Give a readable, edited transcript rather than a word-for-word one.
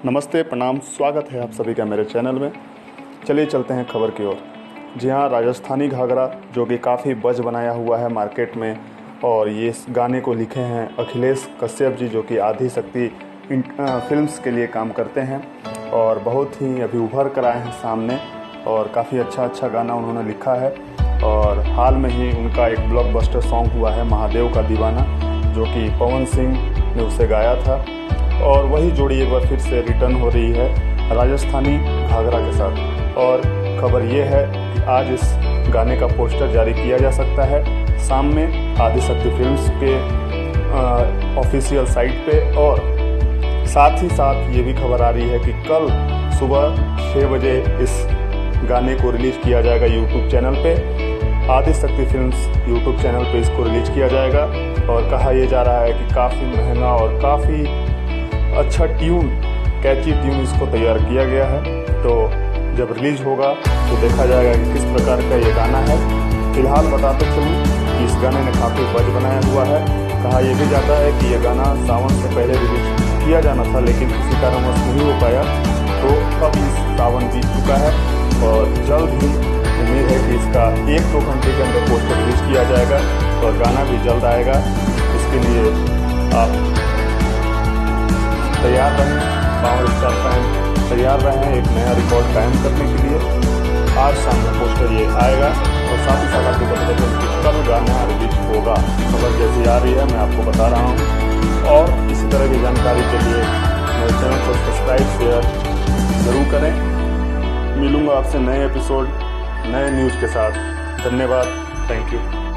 नमस्ते, प्रणाम, स्वागत है आप सभी का मेरे चैनल में। चलिए चलते हैं खबर की ओर। जी हाँ, राजस्थानी घाघरा जो कि काफ़ी बज़ बनाया हुआ है मार्केट में, और ये इस गाने को लिखे हैं अखिलेश कश्यप जी, जो कि आदि शक्ति फिल्म्स के लिए काम करते हैं और बहुत ही अभी उभर कर आए हैं सामने, और काफ़ी अच्छा गाना उन्होंने लिखा है। और हाल में ही उनका एक ब्लॉकबस्टर सॉन्ग हुआ है महादेव का दीवाना, जो कि पवन सिंह ने उसे गाया था, और वही जोड़ी एक बार फिर से रिटर्न हो रही है राजस्थानी घाघरा के साथ। और खबर ये है कि आज इस गाने का पोस्टर जारी किया जा सकता है शाम में आदि शक्ति फिल्म्स के ऑफिशियल साइट पे। और साथ ही साथ ये भी खबर आ रही है कि कल सुबह 6 बजे इस गाने को रिलीज़ किया जाएगा यूट्यूब चैनल पे। आदि शक्ति फिल्म्स यूट्यूब चैनल पे इसको रिलीज़ किया जाएगा, और कहा यह जा रहा है कि काफ़ी महंगा और काफ़ी अच्छा कैची ट्यून इसको तैयार किया गया है। तो जब रिलीज होगा तो देखा जाएगा कि किस प्रकार का ये गाना है। फिलहाल बताते चलूँ कि इस गाने ने काफ़ी बज़ बनाया हुआ है। कहा यह भी जाता है कि यह गाना सावन से पहले रिलीज किया जाना था, लेकिन किसी कारणवश नहीं हो पाया। तो अब इस सावन बीत चुका है और जल्द ही उम्मीद है कि इसका 1-2 घंटे के अंदर पोस्टर रिलीज किया जाएगा और गाना भी जल्द आएगा। इसके लिए आप तैयार रहें, पावर स्टार फैन तैयार रहें एक नया रिकॉर्ड कायम करने के लिए। आज शाम में पोस्टर ये आएगा, और साथ ही साथ आपको बता दें कि कल गाना रिलीज होगा। खबर जैसी आ रही है मैं आपको बता रहा हूँ, और इसी तरह की जानकारी के लिए मेरे चैनल को सब्सक्राइब शेयर ज़रूर करें। मिलूँगा आपसे नए एपिसोड नए न्यूज़ के साथ। धन्यवाद, थैंक यू।